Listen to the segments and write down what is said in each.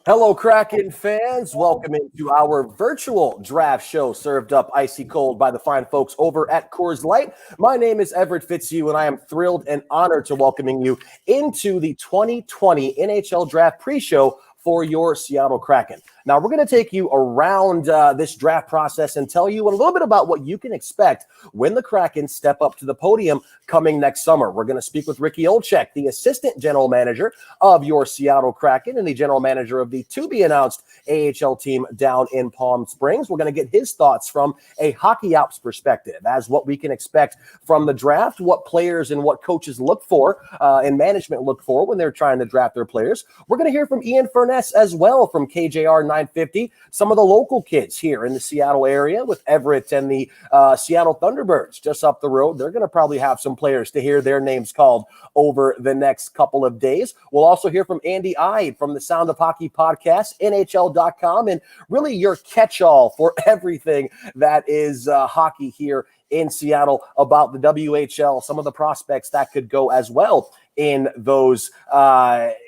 Hello, Kraken fans. Welcome into our virtual draft show served up icy cold by the fine folks over at Coors Light. My name is Everett Fitzhugh, and I am thrilled and honored to welcoming you into the 2020 NHL Draft pre-show for your Seattle Kraken. Now, we're going to take you around this draft process and tell you a little bit about what you can expect when the Kraken step up to the podium coming next summer. We're going to speak with Ricky Olczyk, the assistant general manager of your Seattle Kraken and the general manager of the to-be-announced AHL team down in Palm Springs. We're going to get his thoughts from a hockey ops perspective as what we can expect from the draft, what players and what coaches look for and management look for when they're trying to draft their players. We're going to hear from Ian Furness as well from KJR 950, some of the local kids here in the Seattle area with Everett and the Seattle Thunderbirds just up the road. They're going to probably have some players to hear their names called over the next couple of days. We'll also hear from Andy Eide from the Sound of Hockey podcast, NHL.com, and really your catch-all for everything that is hockey here in Seattle about the WHL, some of the prospects that could go as well in those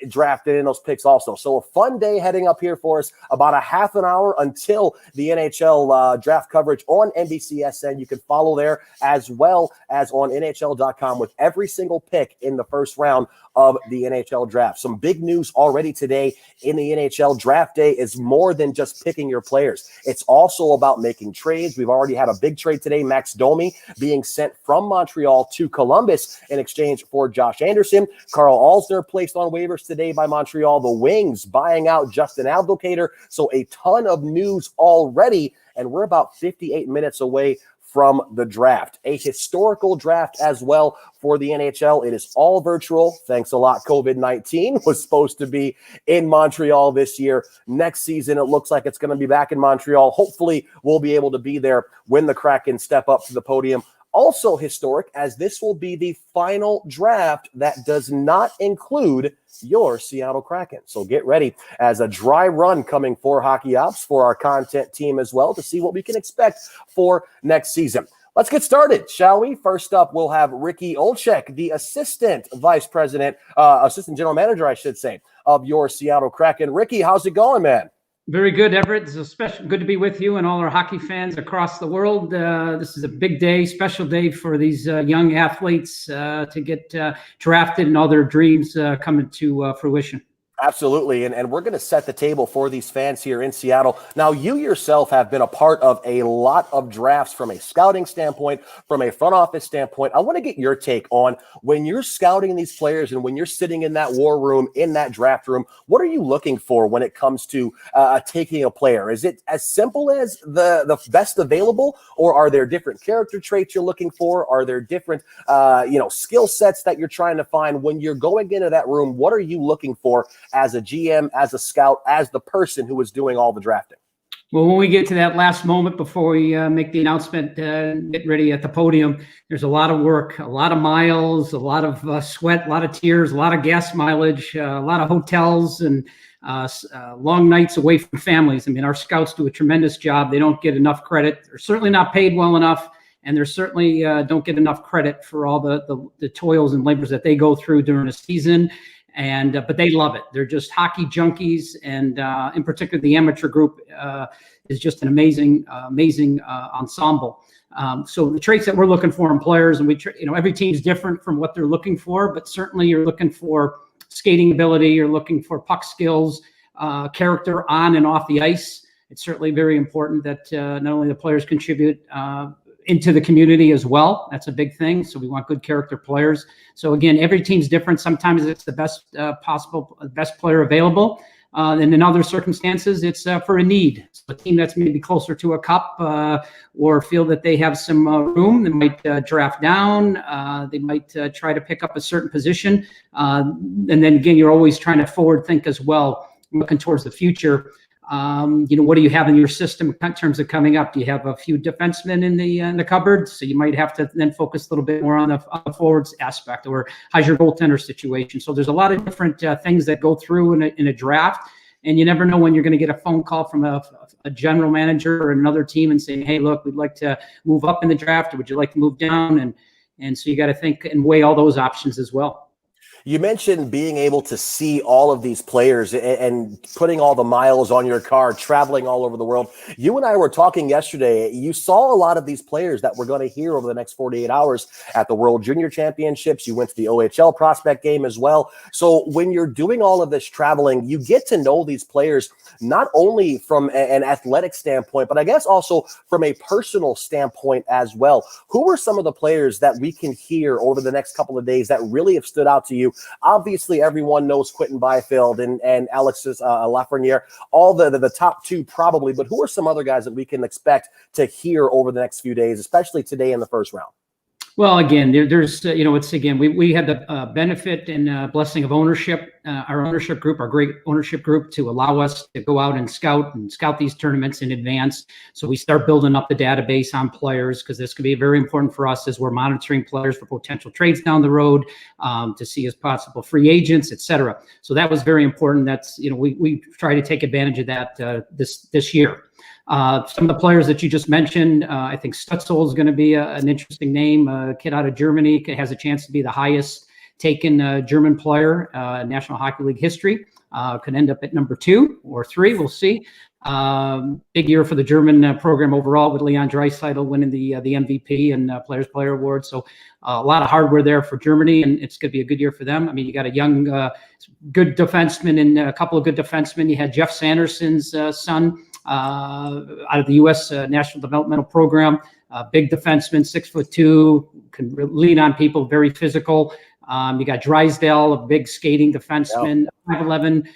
drafted in those picks also. So a fun day heading up here for us, about a half an hour until the NHL draft coverage on NBCSN. You can follow there as well as on NHL.com with every single pick in the first round of the NHL draft. Some big news already today in the NHL draft day is more than just picking your players. It's also about making trades. We've already had a big trade today, Max Domi being sent from Montreal to Columbus in exchange for Josh Anderson. Carl Alsner placed on waivers today by Montreal. The Wings buying out Justin Abdelkader. So a ton of news already, and we're about 58 minutes away from the draft. A historical draft as well for the NHL. It is all virtual. Thanks a lot. COVID-19 was supposed to be in Montreal this year. Next season, it looks like it's going to be back in Montreal. Hopefully, we'll be able to be there when the Kraken step up to the podium. Also historic, as this will be the final draft that does not include your Seattle Kraken. So get ready as a dry run coming for Hockey Ops for our content team as well to see what we can expect for next season. Let's get started, shall we? First up, we'll have Ricky Olczyk, the assistant general manager, I should say, of your Seattle Kraken. Ricky, how's it going, man? Very good, Everett. It's good to be with you and all our hockey fans across the world. This is a big day, special day for these young athletes to get drafted and all their dreams coming to fruition. Absolutely, and we're going to set the table for these fans here in Seattle. Now, you yourself have been a part of a lot of drafts from a scouting standpoint, from a front office standpoint. I want to get your take on when you're scouting these players and when you're sitting in that war room, in that draft room, what are you looking for when it comes to taking a player? Is it as simple as the best available, or are there different character traits you're looking for? Are there different skill sets that you're trying to find when you're going into that room? What are you looking for as a GM, as a scout, as the person who is doing all the drafting? Well, when we get to that last moment before we make the announcement, get ready at the podium, there's a lot of work, a lot of miles, a lot of sweat, a lot of tears, a lot of gas mileage, a lot of hotels, and long nights away from families. I mean, our scouts do a tremendous job. They don't get enough credit. They're certainly not paid well enough, and they certainly don't get enough credit for all the toils and labors that they go through during a season. But they love it. They're just hockey junkies, and in particular, the amateur group is just an amazing ensemble. So the traits that we're looking for in players, and every team's different from what they're looking for, but certainly you're looking for skating ability, you're looking for puck skills, character on and off the ice. It's certainly very important that not only the players contribute into the community as well. That's a big thing. So we want good character players. So again, every team's different. Sometimes it's the best best player available. And in other circumstances, it's for a need. So a team that's maybe closer to a cup or feel that they have some room, they might draft down. They might try to pick up a certain position. And then again, you're always trying to forward think as well, looking towards the future. What do you have in your system in terms of coming up? Do you have a few defensemen in the cupboard? So you might have to then focus a little bit more on the forwards aspect, or how's your goaltender situation? So there's a lot of different things that go through in a draft, and you never know when you're going to get a phone call from a general manager or another team and saying, hey, look, we'd like to move up in the draft, or would you like to move down? And so you got to think and weigh all those options as well. You mentioned being able to see all of these players and putting all the miles on your car, traveling all over the world. You and I were talking yesterday. You saw a lot of these players that we're going to hear over the next 48 hours at the World Junior Championships. You went to the OHL prospect game as well. So when you're doing all of this traveling, you get to know these players not only from an athletic standpoint, but I guess also from a personal standpoint as well. Who are some of the players that we can hear over the next couple of days that really have stood out to you? Obviously, everyone knows Quentin Byfield and Alexis Lafreniere, all the top two probably, but who are some other guys that we can expect to hear over the next few days, especially today in the first round? Well, again, there's it's again we had the benefit and blessing of ownership, our ownership group, our great ownership group, to allow us to go out and scout these tournaments in advance. So we start building up the database on players, because this could be very important for us as we're monitoring players for potential trades down the road, to see as possible free agents, etc. So that was very important. That's we try to take advantage of that this year. Some of the players that you just mentioned, I think Stutzel is going to be an interesting name. A kid out of Germany, has a chance to be the highest taken German player in National Hockey League history. Could end up at number 2 or 3. We'll see. Big year for the German program overall, with Leon Draisaitl winning the MVP and Players Player Award. So a lot of hardware there for Germany, and it's going to be a good year for them. I mean, you got a young, good defenseman and a couple of good defensemen. You had Jeff Sanderson's son out of the U.S. National Developmental Program. Big defenseman, 6'2", can lean on people, very physical. You got Drysdale, a big skating defenseman, 5'11",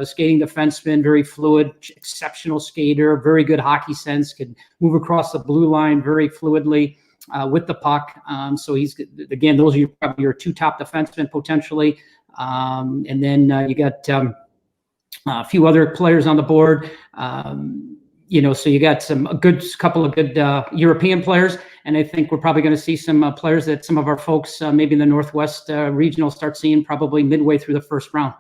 skating defenseman, very fluid, exceptional skater, very good hockey sense, could move across the blue line very fluidly with the puck. So he's, again, those are probably your 2 top defensemen potentially. And then you got a few other players on the board. So you got couple of good European players, and I think we're probably going to see some players that some of our folks maybe in the Northwest regional start seeing probably midway through the first round.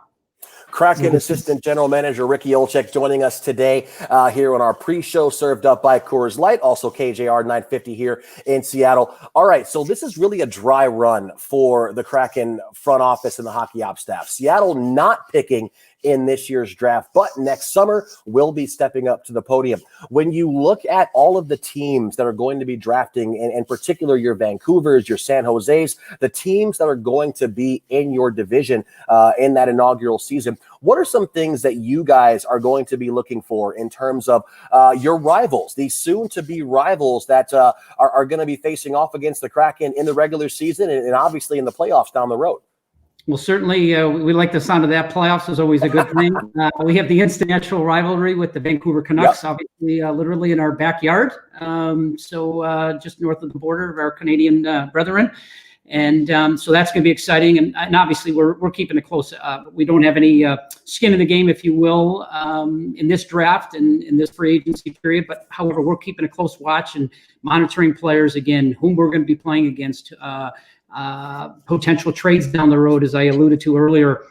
Kraken Assistant General Manager Ricky Olczyk joining us today here on our pre-show, served up by Coors Light, also KJR 950 here in Seattle. All right, so this is really a dry run for the Kraken front office and the hockey ops staff. Seattle not picking in this year's draft, but next summer will be stepping up to the podium. When you look at all of the teams that are going to be drafting, and in particular your Vancouvers, your San Jose's, the teams that are going to be in your division in that inaugural season, what are some things that you guys are going to be looking for in terms of your rivals, these soon-to-be rivals that are going to be facing off against the Kraken in the regular season and obviously in the playoffs down the road? Well, certainly we like the sound of that. Playoffs is always a good thing. We have the instant natural rivalry with the Vancouver Canucks, obviously, literally in our backyard. So just north of the border of our Canadian brethren. And so that's going to be exciting. And obviously we're keeping it close. We don't have any skin in the game, if you will, in this draft and in this free agency period. But however, we're keeping a close watch and monitoring players, again, whom we're going to be playing against, potential trades down the road, as I alluded to earlier.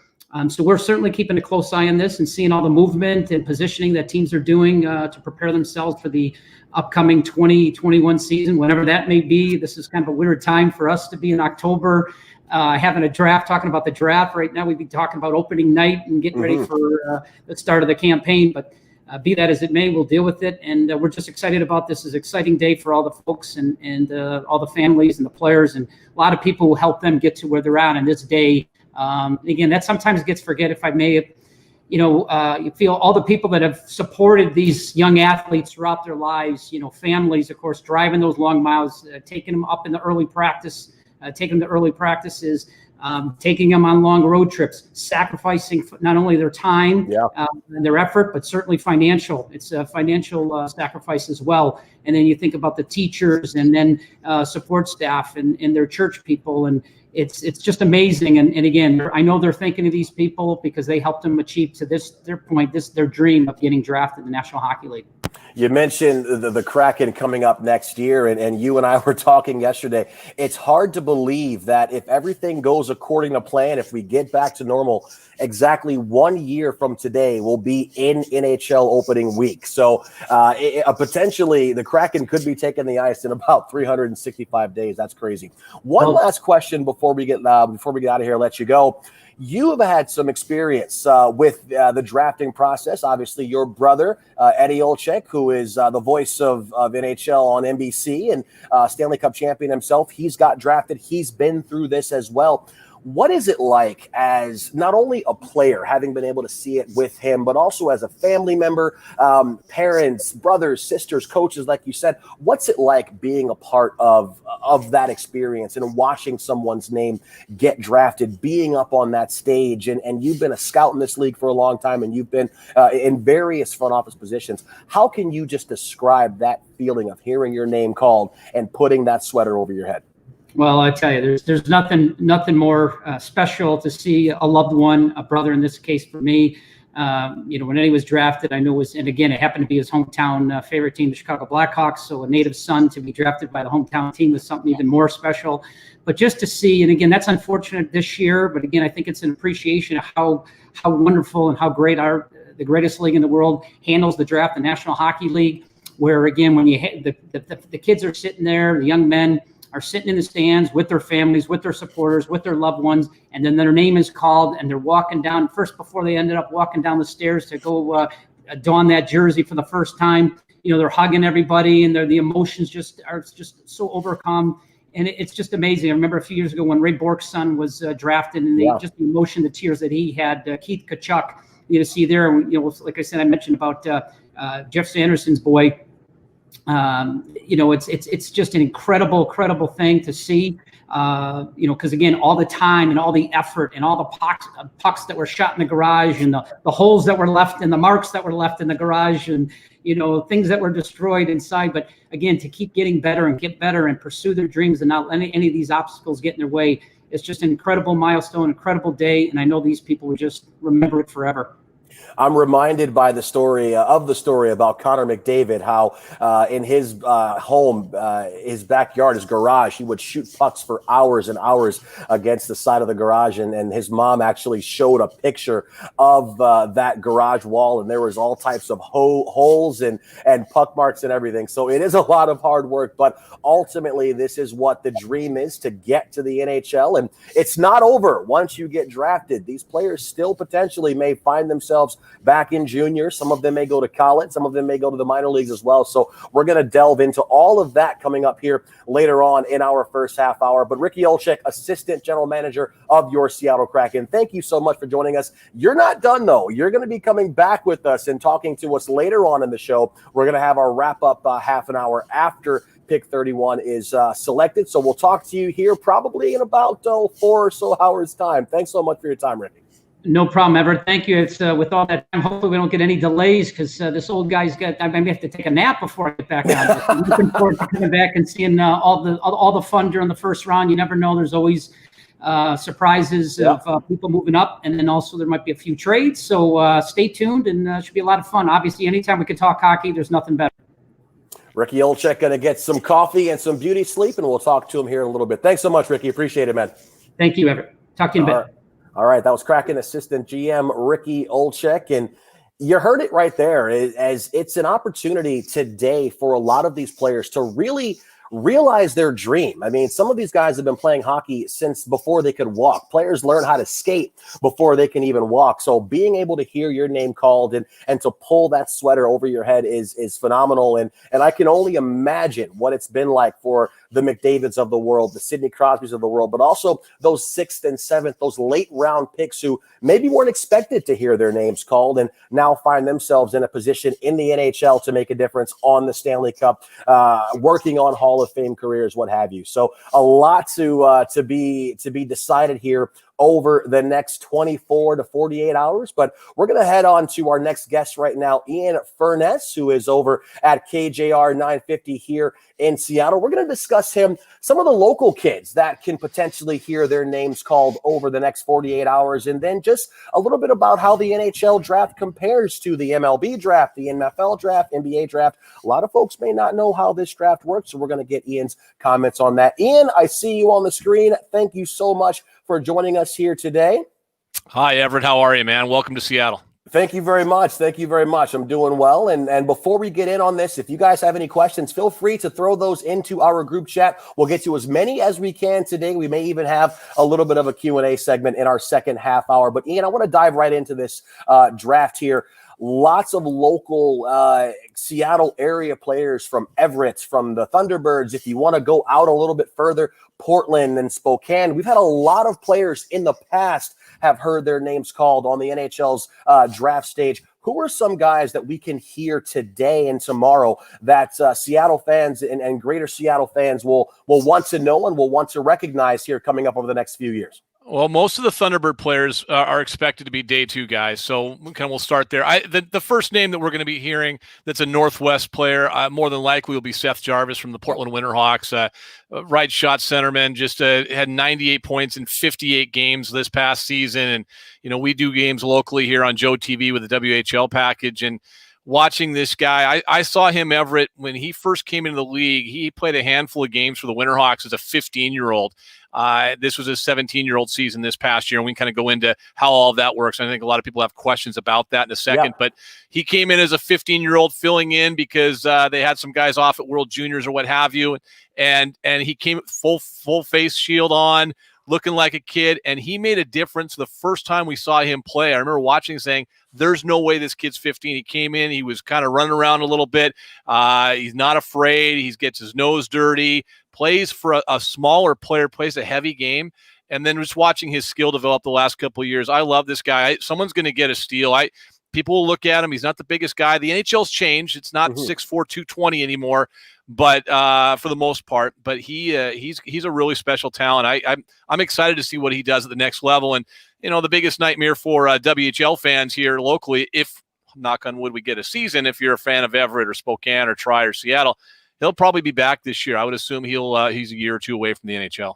So we're certainly keeping a close eye on this and seeing all the movement and positioning that teams are doing to prepare themselves for the upcoming 2021 season, whenever that may be. This is kind of a weird time for us to be in October, having a draft, talking about the draft. Right now, we'd be talking about opening night and getting ready for the start of the campaign. But be that as it may, we'll deal with it. And we're just excited about this. It's an exciting day for all the folks and all the families and the players, and a lot of people who help them get to where they're at on this day. Again, that sometimes gets forget, if I may. You feel all the people that have supported these young athletes throughout their lives, families, of course, driving those long miles, taking them up in the early practice, taking them to early practices, taking them on long road trips, sacrificing not only their time and their effort, but certainly financial. It's a financial sacrifice as well. And then you think about the teachers and then support staff and their church people. And it's just amazing. And again, I know they're thinking of these people because they helped them achieve to their dream of getting drafted in the National Hockey League. You mentioned the Kraken coming up next year, and you and I were talking yesterday. It's hard to believe that if everything goes according to plan, if we get back to normal, exactly 1 year from today we'll be in NHL opening week. So potentially the Kraken could be taking the ice in about 365 days. That's crazy. One last question before we get out of here, let you go. You have had some experience with the drafting process. Obviously, your brother, Eddie Olczyk, who is the voice of NHL on NBC and Stanley Cup champion himself, he's got drafted. He's been through this as well. What is it like as not only a player, having been able to see it with him, but also as a family member, parents, brothers, sisters, coaches, like you said? What's it like being a part of that experience and watching someone's name get drafted, being up on that stage? And you've been a scout in this league for a long time, and you've been in various front office positions. How can you just describe that feeling of hearing your name called and putting that sweater over your head? Well, I tell you, there's nothing more special to see a loved one, a brother in this case for me. When Eddie was drafted, I knew and again, it happened to be his hometown favorite team, the Chicago Blackhawks. So a native son to be drafted by the hometown team was something even more special. But just to see, and again, that's unfortunate this year. But again, I think it's an appreciation of how wonderful and how great the greatest league in the world handles the draft, the National Hockey League, where again, when the kids are sitting there, the young men are sitting in the stands with their families, with their supporters, with their loved ones, and then their name is called and they're walking down first before they ended up walking down the stairs to go don that jersey for the first time. They're hugging everybody and the emotions are just so overcome. And it's just amazing. I remember a few years ago when Ray Bork's son was drafted, and just the emotion, the tears that he had, Keith Tkachuk, to see there. Like I said, I mentioned about Jeff Sanderson's boy. It's just an incredible thing to see, because again, all the time and all the effort and all the pucks that were shot in the garage and the holes that were left and the marks that were left in the garage and, things that were destroyed inside. But again, to keep getting better and get better and pursue their dreams and not let any of these obstacles get in their way, it's just an incredible milestone, incredible day. And I know these people will just remember it forever. I'm reminded by the story about Connor McDavid, how in his home, his backyard, his garage, he would shoot pucks for hours and hours against the side of the garage. And his mom actually showed a picture of that garage wall, and there was all types of holes and puck marks and everything. So it is a lot of hard work, but ultimately this is what the dream is, to get to the NHL. And it's not over once you get drafted. These players still potentially may find themselves back in junior. Some of them may go to college. Some of them may go to the minor leagues as well. So we're going to delve into all of that coming up here later on in our first half hour. But Ricky Olczyk, assistant general manager of your Seattle Kraken, thank you so much for joining us. You're not done, though. You're going to be coming back with us and talking to us later on in the show. We're going to have our wrap-up half an hour after pick 31 is selected. So we'll talk to you here probably in about 4 or so hours' time. Thanks so much for your time, Ricky. No problem, Everett. Thank you. It's with all that time. Hopefully, we don't get any delays because this old guy's I may have to take a nap before I get back on. I'm looking forward to coming back and seeing all the fun during the first round. You never know. There's always surprises of people moving up, and then also there might be a few trades. So stay tuned, and it should be a lot of fun. Obviously, anytime we can talk hockey, there's nothing better. Ricky Olczyk going to get some coffee and some beauty sleep, and we'll talk to him here in a little bit. Thanks so much, Ricky. Appreciate it, man. Thank you, Everett. Talk to you in a bit. All right, that was Kraken assistant GM Ricky Olczyk, and you heard it right there, as it's an opportunity today for a lot of these players to really realize their dream. I mean, some of these guys have been playing hockey since before they could walk. Players learn how to skate before they can even walk. So being able to hear your name called and to pull that sweater over your head is phenomenal. And I can only imagine what it's been like for the McDavids of the world, the Sidney Crosbys of the world, but also those 6th and 7th, those late round picks who maybe weren't expected to hear their names called and now find themselves in a position in the NHL to make a difference on the Stanley Cup, working on Hall of Fame careers, what have you. So a lot to be decided here over the next 24 to 48 hours. But we're going to head on to our next guest right now, Ian Furness, who is over at KJR 950 here in Seattle. We're going to discuss some of the local kids that can potentially hear their names called over the next 48 hours, and then just a little bit about how the NHL draft compares to the MLB draft, the NFL draft, NBA draft. A lot of folks may not know how this draft works, so we're going to get Ian's comments on that. Ian, I see you on the screen. Thank you so much for joining us here today. Hi, Everett. How are you, man? Welcome to Seattle. Thank you very much. Thank you very much. I'm doing well. And before we get in on this, if you guys have any questions, feel free to throw those into our group chat. We'll get to as many as we can today. We may even have a little bit of a Q&A segment in our second half hour. But Ian, I want to dive right into this draft here. Lots of local Seattle area players from Everett, from the Thunderbirds. If you want to go out a little bit further, Portland and Spokane. We've had a lot of players in the past have heard their names called on the NHL's draft stage. Who are some guys that we can hear today and tomorrow that Seattle fans and greater Seattle fans will want to know and will want to recognize here coming up over the next few years? Well, most of the Thunderbird players are expected to be day two guys, so we'll start there. The first name that we're going to be hearing that's a Northwest player, more than likely will be Seth Jarvis from the Portland Winterhawks. Right shot centerman, just had 98 points in 58 games this past season. And, we do games locally here on Joe TV with the WHL package. And watching this guy, I saw him, Everett, when he first came into the league. He played a handful of games for the Winterhawks as a 15-year-old. This was his 17-year-old season this past year, and we can kind of go into how all of that works. I think a lot of people have questions about that in a second, yeah. But he came in as a 15-year-old filling in because they had some guys off at World Juniors or what have you, and he came full face shield on, looking like a kid, and he made a difference the first time we saw him play. I remember watching and saying, there's no way this kid's 15. He came in, he was kind of running around a little bit. He's not afraid. He gets his nose dirty, plays for a smaller player, plays a heavy game, and then just watching his skill develop the last couple of years. I love this guy. Someone's going to get a steal. People will look at him. He's not the biggest guy. The NHL's changed. It's not 6'4", 220 anymore, but for the most part. But he's a really special talent. I'm excited to see what he does at the next level. And the biggest nightmare for WHL fans here locally, if knock on wood we get a season, if you're a fan of Everett or Spokane or Tri or Seattle, he'll probably be back this year. I would assume he's a year or two away from the NHL.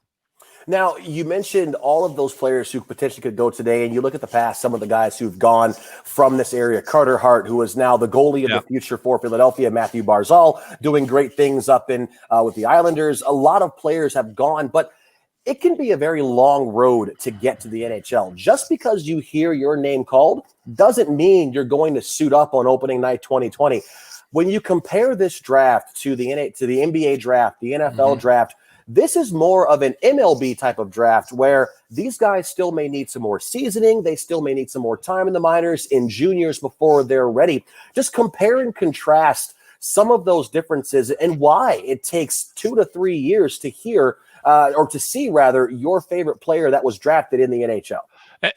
Now, you mentioned all of those players who potentially could go today, and you look at the past, some of the guys who've gone from this area. Carter Hart, who is now the goalie of the future for Philadelphia. Matthew Barzal doing great things up in with the Islanders. A lot of players have gone, but it can be a very long road to get to the NHL. Just because you hear your name called doesn't mean you're going to suit up on opening night 2020. When you compare this draft to the NBA draft, the NFL draft, this is more of an MLB type of draft where these guys still may need some more seasoning. They still may need some more time in the minors, in juniors before they're ready. Just compare and contrast some of those differences and why it takes 2 to 3 years to hear or to see, rather, your favorite player that was drafted in the NHL.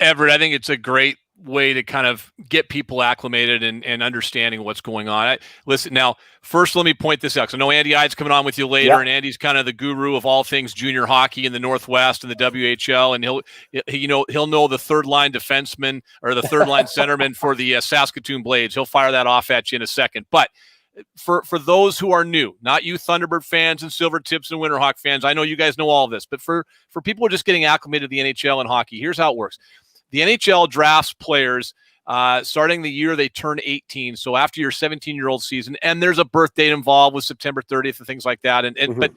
Everett, I think it's a great way to kind of get people acclimated and understanding what's going on. Listen, now, first, let me point this out. Because I know Andy Eide's coming on with you later, and Andy's kind of the guru of all things junior hockey in the Northwest and the WHL, and he'll know the third line defenseman or the third line centerman for the Saskatoon Blades. He'll fire that off at you in a second. But for those who are new, not you Thunderbird fans and Silvertips and Winterhawk fans, I know you guys know all of this, but for people who are just getting acclimated to the NHL and hockey, here's how it works. The NHL drafts players starting the year they turn 18, so after your 17-year-old season, and there's a birth date involved with September 30th and things like that. But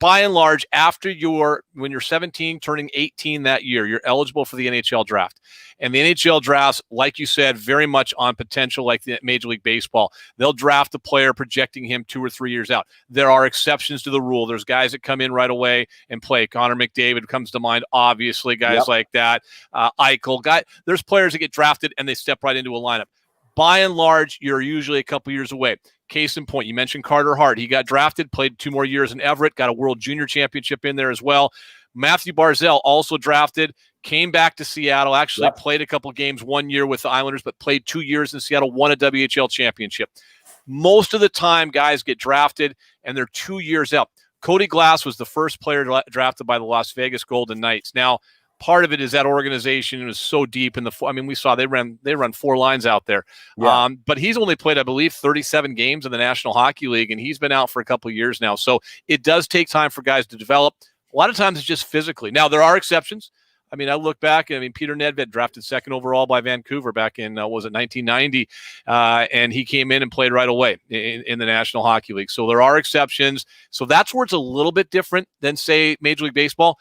by and large, when you're 17, turning 18 that year, you're eligible for the NHL draft. And the NHL drafts, like you said, very much on potential, like the Major League Baseball. They'll draft a player projecting him 2 or 3 years out. There are exceptions to the rule. There's guys that come in right away and play. Connor McDavid comes to mind, obviously, guys like that. Eichel. There's players that get drafted and they step right into a lineup. By and large, you're usually a couple years away. Case in point, you mentioned Carter Hart. He got drafted, played 2 more years in Everett, got a World Junior Championship in there as well. Matthew Barzal, also drafted, came back to Seattle, actually played a couple games 1 year with the Islanders, but played 2 years in Seattle, won a WHL championship. Most of the time, guys get drafted, and they're 2 years out. Cody Glass was the first player drafted by the Las Vegas Golden Knights. Now, part of it is that organization is so deep in we saw they run 4 lines out there. But he's only played, I believe, 37 games in the National Hockey League, and he's been out for a couple of years now. So it does take time for guys to develop. A lot of times it's just physically. Now, there are exceptions. I look back, Peter Nedved drafted 2nd overall by Vancouver back in, 1990, and he came in and played right away in the National Hockey League. So there are exceptions. So that's where it's a little bit different than, say, Major League Baseball.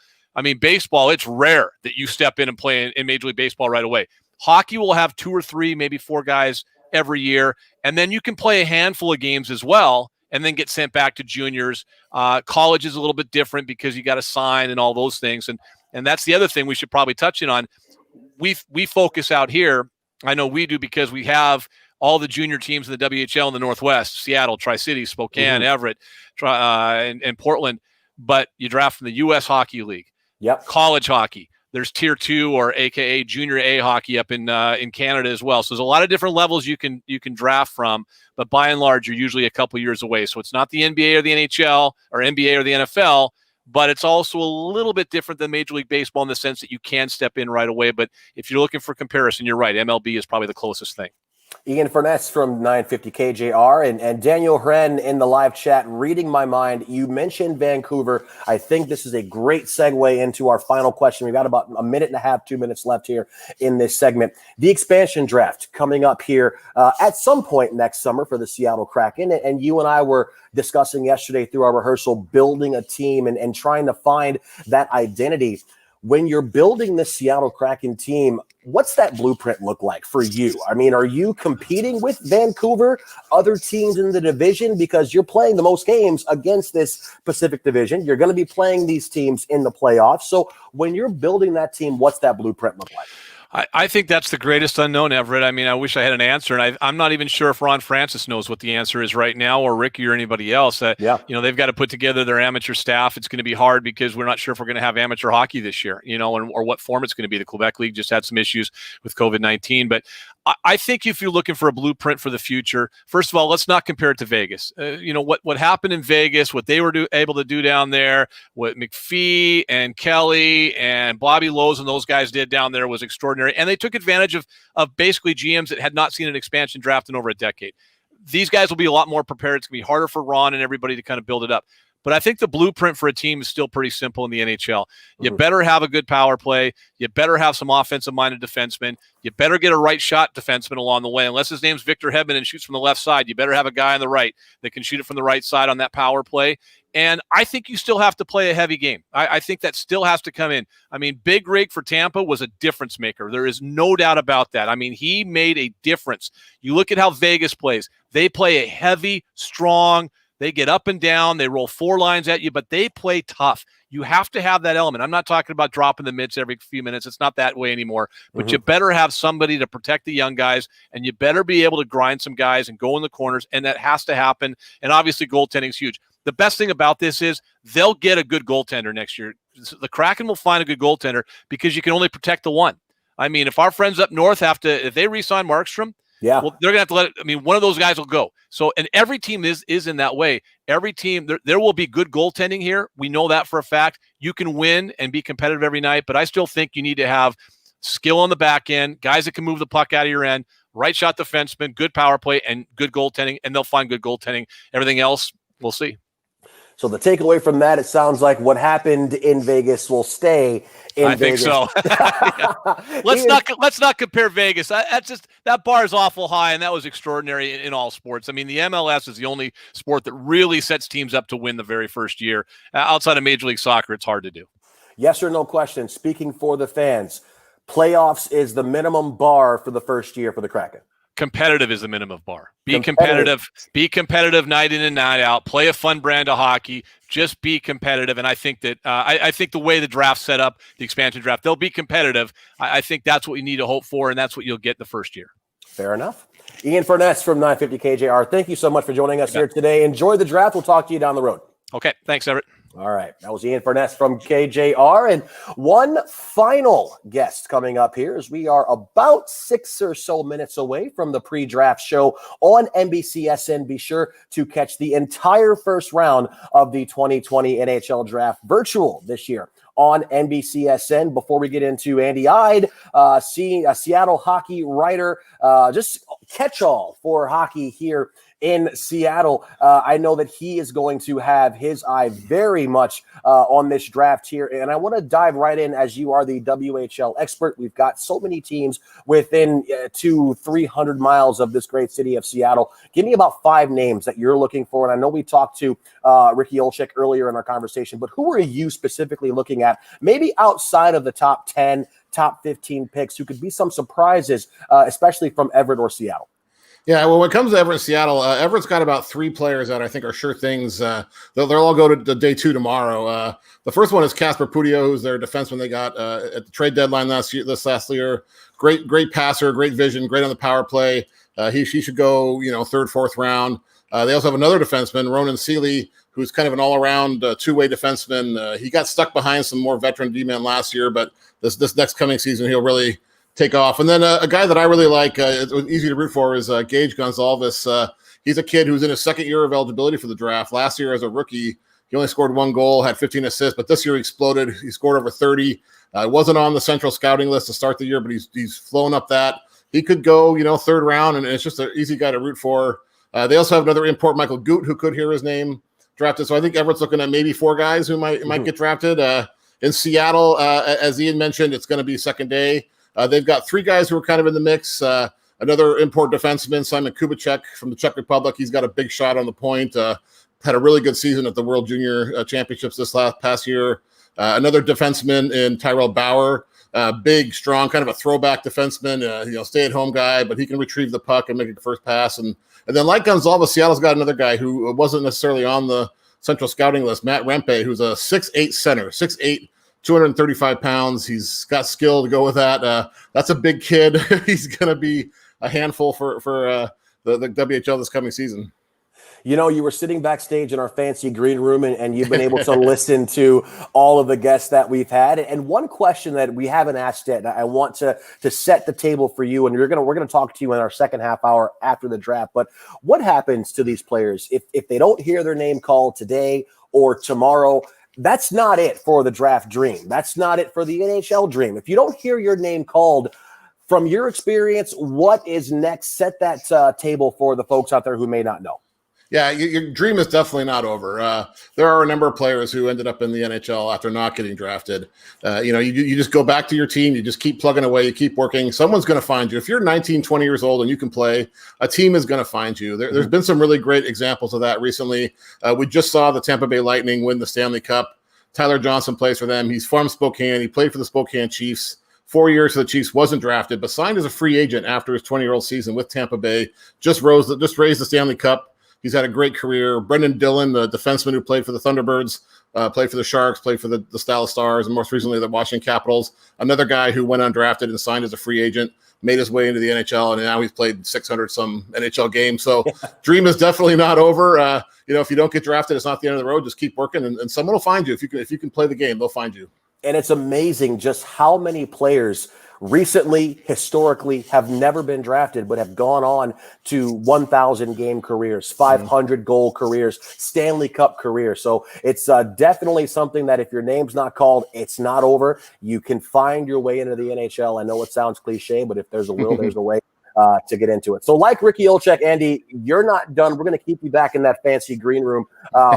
Baseball, it's rare that you step in and play in Major League Baseball right away. Hockey will have 2 or 3, maybe 4 guys every year, and then you can play a handful of games as well and then get sent back to juniors. College is a little bit different because you got to sign and all those things, and that's the other thing we should probably touch in on. We focus out here. I know we do because we have all the junior teams in the WHL in the Northwest, Seattle, Tri-Cities, Spokane, Everett, and Portland. But you draft from the U.S. Hockey League. Yep. College hockey. There's Tier 2 or AKA Junior A hockey up in Canada as well. So there's a lot of different levels you can draft from. But by and large, you're usually a couple years away. So it's not the NBA or the NHL or NBA or the NFL, but it's also a little bit different than Major League Baseball in the sense that you can step in right away. But if you're looking for comparison, you're right. MLB is probably the closest thing. Ian Furness from 950 KJR and Daniel Hren in the live chat reading my mind. You mentioned Vancouver. I think this is a great segue into our final question. We've got about a minute and a half, 2 minutes left here in this segment. The expansion draft coming up here at some point next summer for the Seattle Kraken. And you and I were discussing yesterday through our rehearsal, building a team and trying to find that identity. When you're building the Seattle Kraken team, what's that blueprint look like for you? I mean, are you competing with Vancouver, other teams in the division? Because you're playing the most games against this Pacific Division. You're going to be playing these teams in the playoffs. So when you're building that team, what's that blueprint look like? I think that's the greatest unknown, Everett. I mean, I wish I had an answer, and I'm not even sure if Ron Francis knows what the answer is right now, or Ricky or anybody else. You know, they've got to put together their amateur staff. It's going to be hard because we're not sure if we're going to have amateur hockey this year, you know, or what form it's going to be. The Quebec League just had some issues with COVID-19, but I think if you're looking for a blueprint for the future, first of all, let's not compare it to Vegas. You know, what happened in Vegas, what they were able to do down there, what McPhee and Kelly and Bobby Lowe's and those guys did down there was extraordinary. And they took advantage of basically GMs that had not seen an expansion draft in over a decade. These guys will be a lot more prepared. It's going to be harder for Ron and everybody to kind of build it up. But I think the blueprint for a team is still pretty simple in the NHL. You better have a good power play. You better have some offensive-minded defensemen. You better get a right shot defenseman along the way. Unless his name's Victor Hedman and shoots from the left side, you better have a guy on the right that can shoot it from the right side on that power play. And I think you still have to play a heavy game. I think that still has to come in. I mean, Big Rig for Tampa was a difference maker. There is no doubt about that. I mean, he made a difference. You look at how Vegas plays. They play a heavy, strong. They get up and down. They roll 4 lines at you, but they play tough. You have to have that element. I'm not talking about dropping the mitts every few minutes. It's not that way anymore. But you better have somebody to protect the young guys, and you better be able to grind some guys and go in the corners, and that has to happen. And obviously, goaltending is huge. The best thing about this is they'll get a good goaltender next year. The Kraken will find a good goaltender because you can only protect the one. I mean, if our friends up north if they re-sign Markstrom, well, they're going to have to one of those guys will go. So, and every team is in that way. Every team, there will be good goaltending here. We know that for a fact. You can win and be competitive every night, but I still think you need to have skill on the back end, guys that can move the puck out of your end, right shot defenseman, good power play, and good goaltending, and they'll find good goaltending. Everything else, we'll see. So the takeaway from that, it sounds like what happened in Vegas will stay in Vegas. I think so. Let's not compare Vegas. That bar is awful high, and that was extraordinary in all sports. I mean, the MLS is the only sport that really sets teams up to win the very first year. Outside of Major League Soccer, it's hard to do. Yes or no question. Speaking for the fans, playoffs is the minimum bar for the first year for the Kraken. Competitive is the minimum bar. Be competitive night in and night out. Play a fun brand of hockey. Just be competitive. And I think that I think the way the draft's set up, the expansion draft, they'll be competitive. I think that's what you need to hope for, and that's what you'll get the first year. Fair enough. Ian Furness from 950 KJR, thank you so much for joining us here today. Enjoy the draft. We'll talk to you down the road. Okay. Thanks, Everett. All right. That was Ian Furness from KJR. And one final guest coming up here as we are about 6 or so minutes away from the pre-draft show on NBCSN. Be sure to catch the entire first round of the 2020 NHL Draft virtual this year on NBCSN. Before we get into Andy Eide, seeing a Seattle hockey writer, just catch-all for hockey here in Seattle. I know that he is going to have his eye very much on this draft here. And I want to dive right in as you are the WHL expert. We've got so many teams within 200-300 miles of this great city of Seattle. Give me about 5 names that you're looking for. And I know we talked to Ricky Olczyk earlier in our conversation, but who are you specifically looking at? Maybe outside of the top 10, top 15 picks who could be some surprises, especially from Everett or Seattle? Yeah, well, when it comes to Everett and Seattle, Everett's got about 3 players that I think are sure things. They'll all go to day 2 tomorrow. The first one is Casper Pudio, who's their defenseman they got at the trade deadline this last year. Great passer, great vision, great on the power play. He should go, third, fourth round. They also have another defenseman, Ronan Seeley, who's kind of an all-around two-way defenseman. He got stuck behind some more veteran D-men last year, but this next coming season he'll really take off. And then a guy that I really like, it was easy to root for, is Gage Gonzalez. He's a kid who's in his second year of eligibility for the draft. Last year as a rookie, he only scored 1 goal, had 15 assists, but this year he exploded. He scored over 30. Wasn't on the central scouting list to start the year, but he's flown up that. He could go, third round, and it's just an easy guy to root for. They also have another import, Michael Goot, who could hear his name drafted. So I think Everett's looking at maybe 4 guys who might get drafted. In Seattle, as Ian mentioned, it's going to be second day. They've got 3 guys who are kind of in the mix. Another import defenseman, Simon Kubicek from the Czech Republic. He's got a big shot on the point. Had a really good season at the World Junior Championships this past year. Another defenseman in Tyrell Bauer. Big, strong, kind of a throwback defenseman, stay-at-home guy, but he can retrieve the puck and make a first pass. And then like Gonzalez, Seattle's got another guy who wasn't necessarily on the central scouting list, Matt Rempe, who's a 6'8" center, 6'8", 235 pounds. He's got skill to go with that. That's a big kid. He's going to be a handful for the WHL this coming season. You were sitting backstage in our fancy green room, and you've been able to listen to all of the guests that we've had. And one question that we haven't asked yet, and I want to set the table for you, and we're going to talk to you in our second half hour after the draft. But what happens to these players if they don't hear their name called today or tomorrow? That's not it for the draft dream. That's not it for the NHL dream. If you don't hear your name called, from your experience, what is next? Set that table for the folks out there who may not know. Yeah, your dream is definitely not over. There are a number of players who ended up in the NHL after not getting drafted. You just go back to your team. You just keep plugging away. You keep working. Someone's going to find you. If you're 19, 20 years old and you can play, a team is going to find you. There's been some really great examples of that recently. We just saw the Tampa Bay Lightning win the Stanley Cup. Tyler Johnson plays for them. He's from Spokane. He played for the Spokane Chiefs. 4 years for the Chiefs, wasn't drafted, but signed as a free agent after his 20-year-old season with Tampa Bay. Just raised the Stanley Cup. He's had a great career. Brendan Dillon, the defenseman who played for the Thunderbirds, played for the Sharks, played for the Dallas Stars, and most recently the Washington Capitals. Another guy who went undrafted and signed as a free agent, made his way into the NHL, and now he's played 600-some NHL games. So dream is definitely not over. If you don't get drafted, it's not the end of the road. Just keep working, and someone will find you. If you can play the game, they'll find you. And it's amazing just how many players recently, historically, have never been drafted, but have gone on to 1,000 game careers, 500 goal careers, Stanley Cup careers. So it's definitely something that if your name's not called, it's not over. You can find your way into the NHL. I know it sounds cliche, but if there's a will, there's a way to get into it. So like Ricky Olczyk, Andy, you're not done. We're going to keep you back in that fancy green room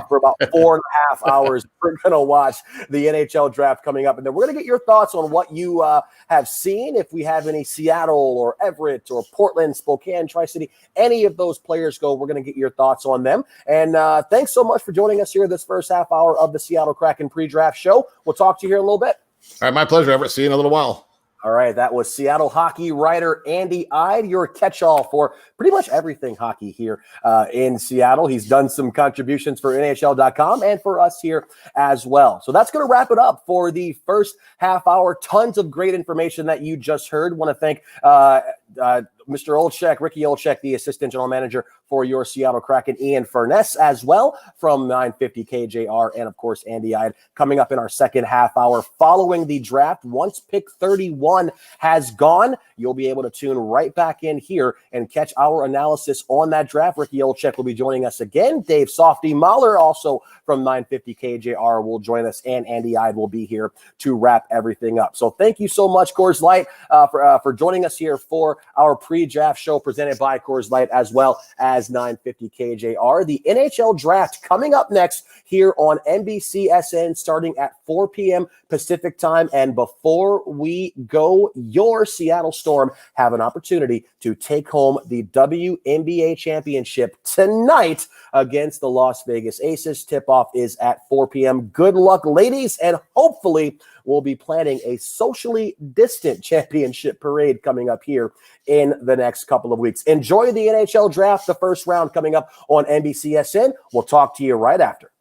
for about 4.5 hours. We're going to watch the NHL draft coming up. And then we're going to get your thoughts on what you have seen. If we have any Seattle or Everett or Portland, Spokane, Tri-City, any of those players go, we're going to get your thoughts on them. And thanks so much for joining us here this first half hour of the Seattle Kraken pre-draft show. We'll talk to you here in a little bit. All right, my pleasure, Everett. See you in a little while. All right, that was Seattle hockey writer Andy Eide, your catch-all for pretty much everything hockey here in Seattle. He's done some contributions for NHL.com and for us here as well. So that's going to wrap it up for the first half hour. Tons of great information that you just heard. Want to thank Mr. Olczyk, Ricky Olczyk, the assistant general manager for your Seattle Kraken, Ian Furness as well from 950 KJR, and of course Andy Eide coming up in our second half hour following the draft. Once pick 31 has gone, you'll be able to tune right back in here and catch our analysis on that draft. Ricky Olczyk will be joining us again. Dave Softy, Mahler also from 950 KJR will join us, and Andy Eide will be here to wrap everything up. So thank you so much, Coors Light, for joining us here for our pre-draft show presented by Coors Light as well as 950 KJR. The NHL Draft coming up next here on NBCSN starting at 4 p.m. Pacific time. And before we go, your Seattle Storm have an opportunity to take home the WNBA championship tonight against the Las Vegas Aces. Tip-off is at 4 p.m. Good luck, ladies, and hopefully we'll be planning a socially distant championship parade coming up here in the next couple of weeks. Enjoy the NHL Draft, the first round coming up on NBCSN. We'll talk to you right after.